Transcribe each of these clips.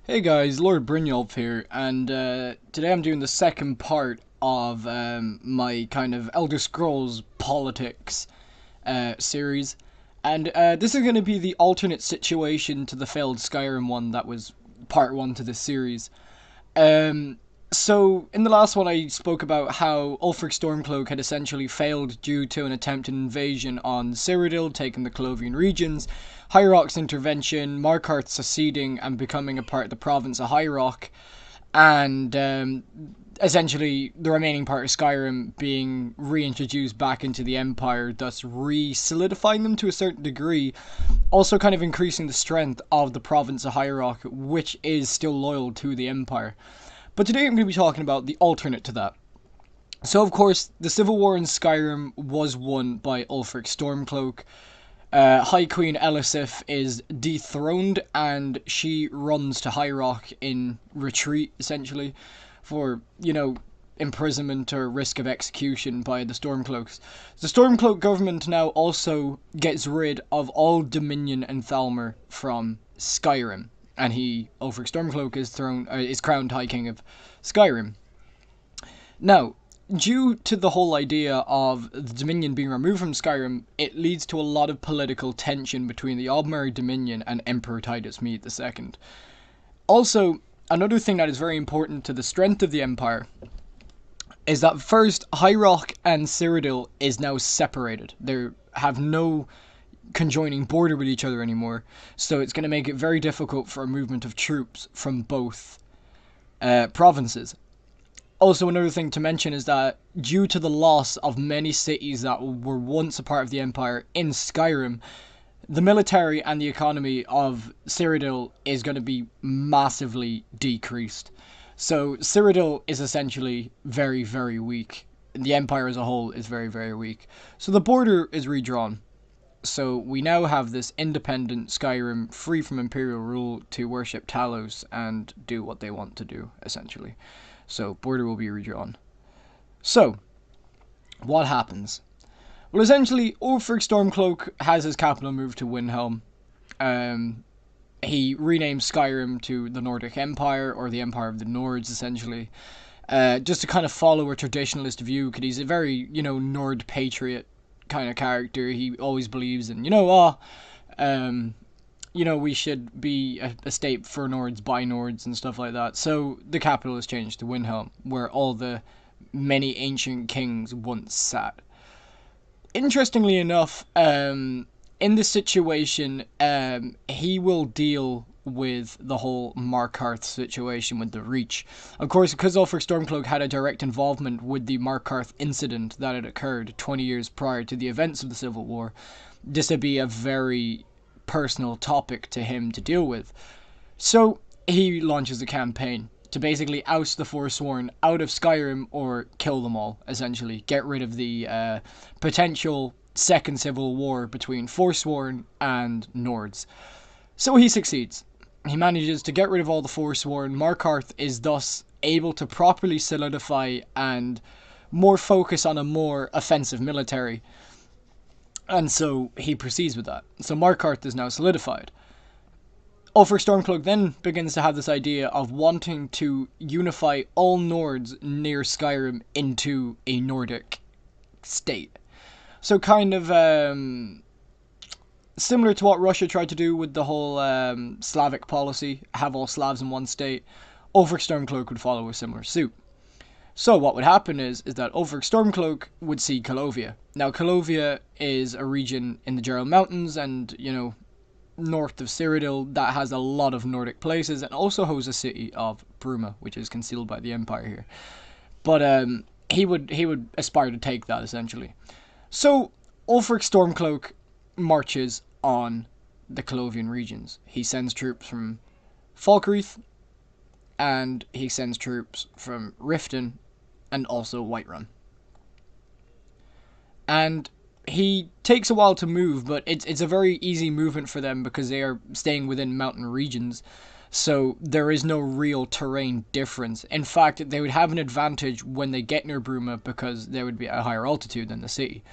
Hey guys, Lord Brynjolf here, and today I'm doing the second part of my kind of Elder Scrolls politics series. And this is going to be the alternate situation to the failed Skyrim one that was part one to this series. Um, so, in the last one, I spoke about how Ulfric Stormcloak had essentially failed due to an attempted invasion on Cyrodiil, taking the Colovian regions, High Rock's intervention, Markarth seceding and becoming a part of the province of High Rock, and essentially the remaining part of Skyrim being reintroduced back into the Empire, thus re-solidifying them to a certain degree, also kind of increasing the strength of the province of High Rock, which is still loyal to the Empire. But today I'm going to be talking about the alternate to that. So, of course, the civil war in Skyrim was won by Ulfric Stormcloak. High Queen Elisif is dethroned and she runs to High Rock in retreat, essentially, for, imprisonment or risk of execution by the Stormcloaks. The Stormcloak government now also gets rid of all Dominion and Thalmor from Skyrim, and Ulfric Stormcloak, is crowned High King of Skyrim. Now, due to the whole idea of the Dominion being removed from Skyrim, it leads to a lot of political tension between the Aldmeri Dominion and Emperor Titus Mede II. Also, another thing that is very important to the strength of the Empire is that first, High Rock and Cyrodiil is now separated. They have no conjoining border with each other anymore, so it's going to make it very difficult for a movement of troops from both provinces. Also, another thing to mention is that due to the loss of many cities that were once a part of the Empire in Skyrim, the military and the economy of Cyrodiil is going to be massively decreased. So Cyrodiil is essentially very, very weak. The Empire as a whole is very, very weak. So the border is redrawn. So we now have this independent Skyrim free from Imperial rule to worship Talos and do what they want to do, essentially. So border will be redrawn. So, what happens? Well, essentially, Ulfric Stormcloak has his capital moved to Windhelm. He renames Skyrim to the Nordic Empire, or the Empire of the Nords, essentially. Just to kind of follow a traditionalist view, because he's a very, Nord patriot kind of character. He always believes in, we should be a state for Nords, by Nords, and stuff like that. So the capital is changed to Windhelm, where all the many ancient kings once sat. Interestingly enough, in this situation, he will deal with the whole Markarth situation with the Reach. Of course, because Ulfric Stormcloak had a direct involvement with the Markarth incident that had occurred 20 years prior to the events of the Civil War, this would be a very personal topic to him to deal with. So he launches a campaign to basically oust the Forsworn out of Skyrim or kill them all, essentially. Get rid of the potential second civil war between Forsworn and Nords. So he succeeds. He manages to get rid of all the Forsworn. Markarth is thus able to properly solidify and more focus on a more offensive military. And so he proceeds with that. So Markarth is now solidified. Ulfric Stormcloak then begins to have this idea of wanting to unify all Nords near Skyrim into a Nordic state. So kind of similar to what Russia tried to do with the whole Slavic policy, have all Slavs in one state, Ulfric Stormcloak would follow a similar suit. So what would happen is that Ulfric Stormcloak would see Colovia. Now Colovia is a region in the Gerald Mountains and, north of Cyrodiil that has a lot of Nordic places and also hosts a city of Bruma, which is concealed by the Empire here. But he would aspire to take that, essentially. So Ulfric Stormcloak marches on the Colovian regions. He sends troops from Falkreath, and he sends troops from Riften and also Whiterun. And he takes a while to move, but it's a very easy movement for them because they are staying within mountain regions. So there is no real terrain difference. In fact, they would have an advantage when they get near Bruma because they would be at a higher altitude than the city.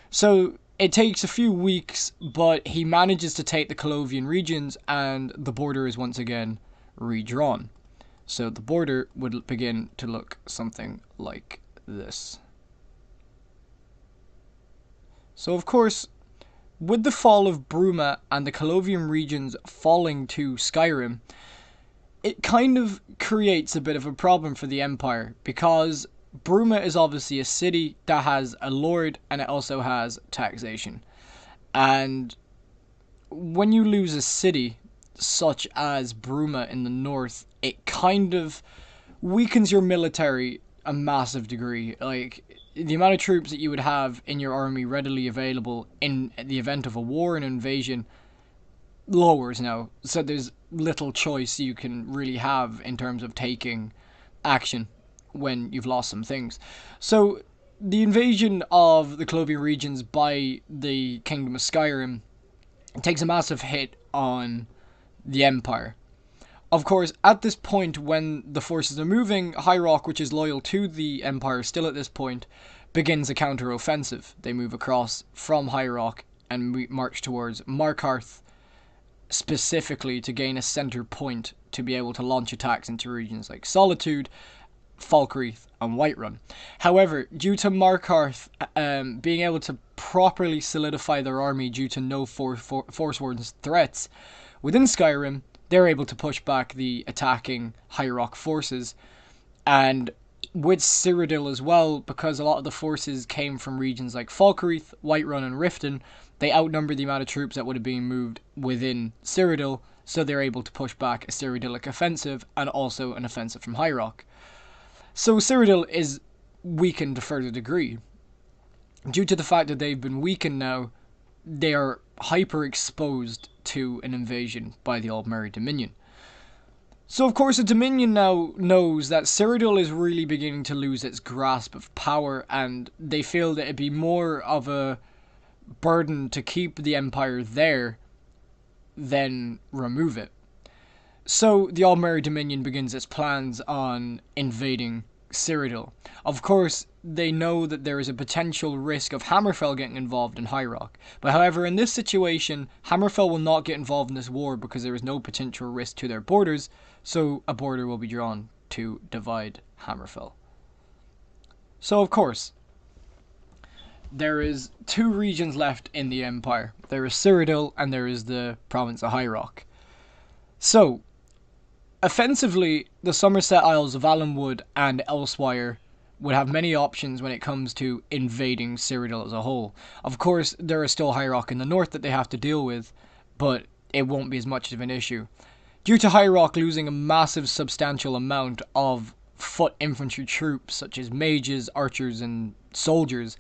So it takes a few weeks, but he manages to take the Colovian regions and the border is once again redrawn. So the border would begin to look something like this. So of course, with the fall of Bruma and the Colovian regions falling to Skyrim, it kind of creates a bit of a problem for the Empire, because Bruma is obviously a city that has a lord and it also has taxation. And when you lose a city such as Bruma in the north, it kind of weakens your military a massive degree. Like, the amount of troops that you would have in your army readily available in the event of a war and invasion lowers now. So there's little choice you can really have in terms of taking action when you've lost some things. So the invasion of the Colovian regions by the Kingdom of Skyrim takes a massive hit on the Empire. Of course, at this point, when the forces are moving, High Rock, which is loyal to the Empire still at this point, begins a counter-offensive. They move across from High Rock and march towards Markarth, specifically to gain a center point to be able to launch attacks into regions like Solitude, Falkreath, and Whiterun. However, due to Markarth being able to properly solidify their army due to no Force Warden's threats within Skyrim, they're able to push back the attacking High Rock forces. And with Cyrodiil as well, because a lot of the forces came from regions like Falkreath, Whiterun, and Riften, they outnumber the amount of troops that would have been moved within Cyrodiil, so they're able to push back a Cyrodiilic offensive and also an offensive from High Rock. So Cyrodiil is weakened to a further degree. Due to the fact that they've been weakened now, they are hyper-exposed to an invasion by the Aldmeri Dominion. So of course the Dominion now knows that Cyrodiil is really beginning to lose its grasp of power, and they feel that it'd be more of a burden to keep the Empire there than remove it. So the Aldmeri Dominion begins its plans on invading Cyrodiil. Of course, they know that there is a potential risk of Hammerfell getting involved in High Rock. But however, in this situation, Hammerfell will not get involved in this war because there is no potential risk to their borders, so a border will be drawn to divide Hammerfell. So of course, there is two regions left in the Empire. There is Cyrodiil and there is the province of High Rock. So, offensively, the Somerset Isles of Allenwood and Elswire would have many options when it comes to invading Cyrodiil as a whole. Of course, there is still High Rock in the north that they have to deal with, but it won't be as much of an issue. Due to High Rock losing a massive substantial amount of foot infantry troops, such as mages, archers, and soldiers,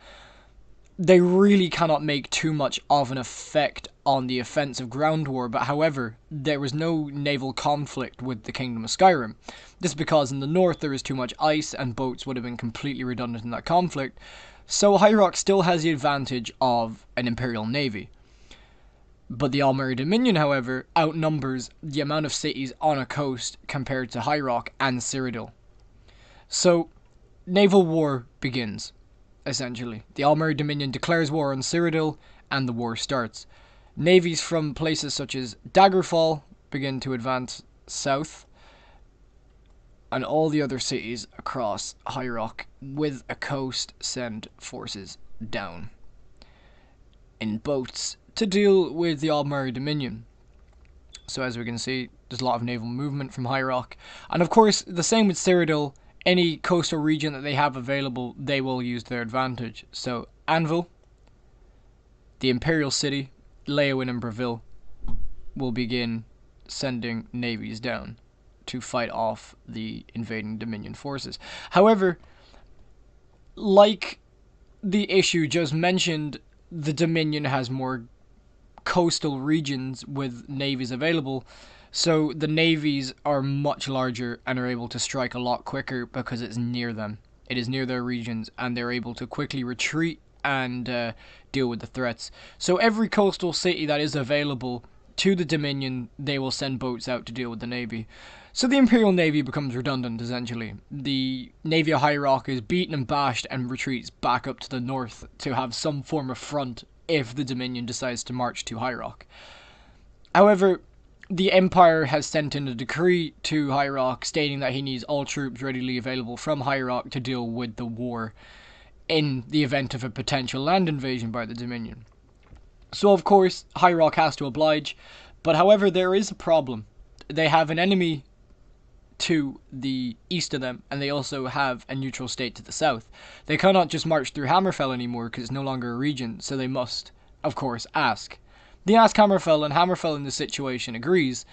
they really cannot make too much of an effect on the offensive ground war. But however, there was no naval conflict with the Kingdom of Skyrim. This is because in the north there is too much ice and boats would have been completely redundant in that conflict. So High Rock still has the advantage of an Imperial Navy. But the Aldmeri Dominion, however, outnumbers the amount of cities on a coast compared to High Rock and Cyrodiil. So, naval war begins. Essentially, the Aldmeri Dominion declares war on Cyrodiil, and the war starts. Navies from places such as Daggerfall begin to advance south, and all the other cities across High Rock with a coast send forces down in boats to deal with the Aldmeri Dominion. So as we can see, there's a lot of naval movement from High Rock, and of course the same with Cyrodiil. Any coastal region that they have available, they will use their advantage. So, Anvil, the Imperial City, Leyawiin and Breville will begin sending navies down to fight off the invading Dominion forces. However, like the issue just mentioned, the Dominion has more coastal regions with navies available, so the navies are much larger and are able to strike a lot quicker because it's near them. It is near their regions and they're able to quickly retreat and deal with the threats. So every coastal city that is available to the Dominion, they will send boats out to deal with the navy. So the Imperial Navy becomes redundant, essentially. The Navy of High Rock is beaten and bashed and retreats back up to the north to have some form of front if the Dominion decides to march to High Rock. However, the Empire has sent in a decree to High Rock stating that he needs all troops readily available from High Rock to deal with the war in the event of a potential land invasion by the Dominion. So of course, High Rock has to oblige, but however, there is a problem. They have an enemy to the east of them, and they also have a neutral state to the south. They cannot just march through Hammerfell anymore because it's no longer a region, so they must, of course, ask. They ask Hammerfell, and Hammerfell in this situation agrees,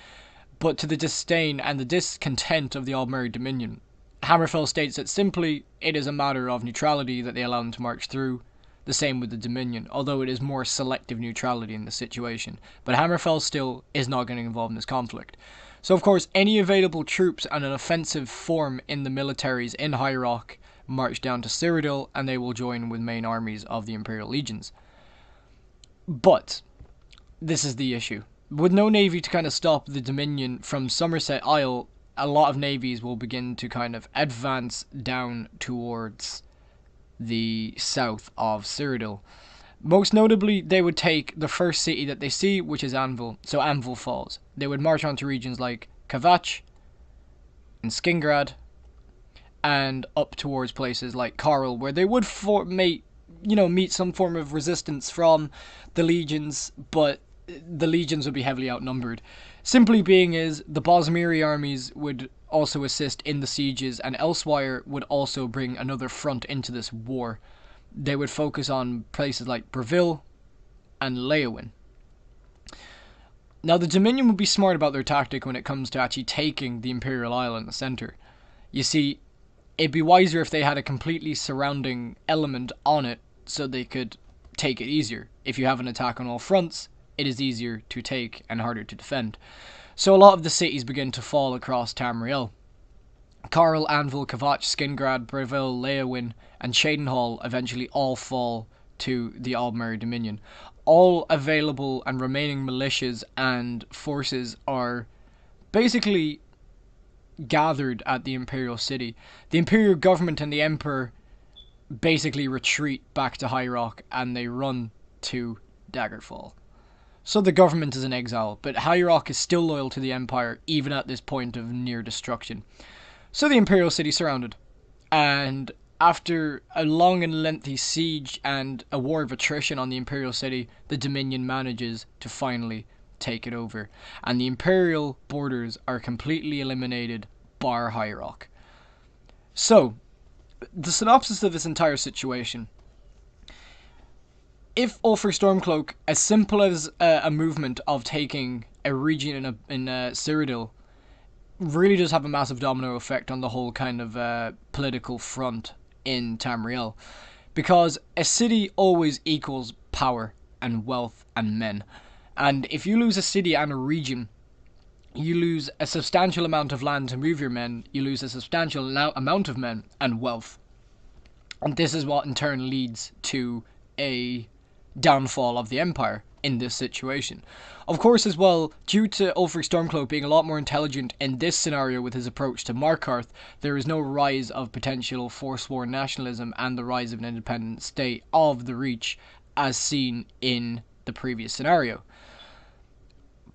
but to the disdain and the discontent of the Aldmeri Dominion. Hammerfell states that simply it is a matter of neutrality that they allow them to march through, the same with the Dominion, although it is more selective neutrality in this situation. But Hammerfell still is not getting involved in this conflict. So of course, any available troops and an offensive form in the militaries in High Rock march down to Cyrodiil, and they will join with main armies of the Imperial Legions. But this is the issue. With no navy to kind of stop the Dominion from Somerset Isle, a lot of navies will begin to kind of advance down towards the south of Cyrodiil. Most notably, they would take the first city that they see, which is Anvil, so Anvil Falls. They would march on to regions like Kvatch and Skingrad, and up towards places like Corel, where they would meet some form of resistance from the legions, but the legions would be heavily outnumbered. Simply being is, the Bosmiri armies would also assist in the sieges, and Elsewire would also bring another front into this war. They would focus on places like Breville and Leowin. Now, the Dominion would be smart about their tactic when it comes to actually taking the Imperial Isle in the centre. You see, it'd be wiser if they had a completely surrounding element on it so they could take it easier. If you have an attack on all fronts, it is easier to take and harder to defend. So a lot of the cities begin to fall across Tamriel. Corel, Anvil, Kvatch, Skingrad, Breville, Leowin, and Cheydinhal eventually all fall to the Aldmeri Dominion. All available and remaining militias and forces are basically gathered at the Imperial City. The Imperial government and the Emperor basically retreat back to High Rock, and they run to Daggerfall. So the government is in exile, but High Rock is still loyal to the Empire, even at this point of near destruction. So the Imperial City surrounded, and after a long and lengthy siege and a war of attrition on the Imperial City, the Dominion manages to finally take it over, and the Imperial borders are completely eliminated, bar High Rock. So, the synopsis of this entire situation. If Ulfric Stormcloak, as simple as a movement of taking a region in Cyrodiil, really does have a massive domino effect on the whole kind of political front in Tamriel, because a city always equals power and wealth and men, and if you lose a city and a region, you lose a substantial amount of land to move your men, you lose a substantial amount of men and wealth, and this is what in turn leads to a downfall of the Empire in this situation. Of course, as well, due to Ulfric Stormcloak being a lot more intelligent in this scenario with his approach to Markarth, there is no rise of potential forsworn nationalism and the rise of an independent state of the Reach as seen in the previous scenario.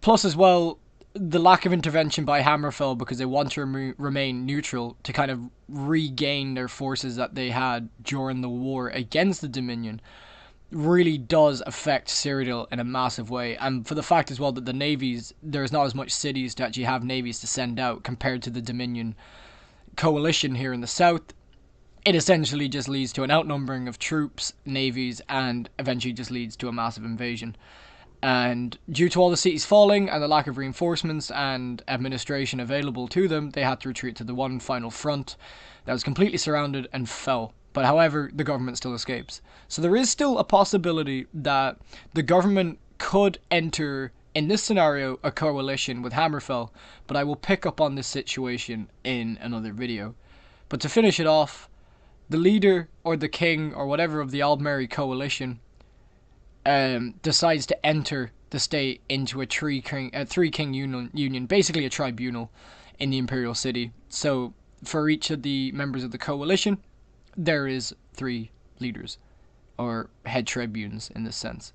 Plus, as well, the lack of intervention by Hammerfell because they want to remain neutral to kind of regain their forces that they had during the war against the Dominion really does affect Cyrodiil in a massive way, and for the fact as well that the navies, there's not as much cities to actually have navies to send out compared to the Dominion coalition here in the south, it essentially just leads to an outnumbering of troops, navies, and eventually just leads to a massive invasion. And due to all the cities falling and the lack of reinforcements and administration available to them, they had to retreat to the one final front that was completely surrounded and fell. But however, the government still escapes. So there is still a possibility that the government could enter, in this scenario, a coalition with Hammerfell, but I will pick up on this situation in another video. But to finish it off, the leader or the king or whatever of the Aldmeri coalition decides to enter the state into a three-king union, basically a tribunal in the Imperial City. So for each of the members of the coalition, there is 3 leaders, or head tribunes in this sense.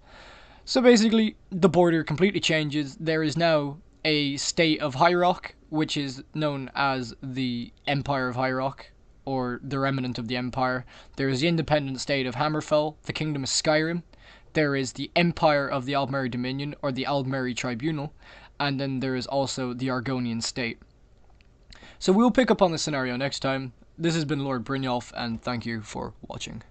So basically, the border completely changes. There is now a state of High Rock, which is known as the Empire of High Rock, or the remnant of the Empire. There is the independent state of Hammerfell, the Kingdom of Skyrim. There is the Empire of the Aldmeri Dominion, or the Aldmeri Tribunal. And then there is also the Argonian state. So we'll pick up on this scenario next time. This has been Lord Brynjolf, and thank you for watching.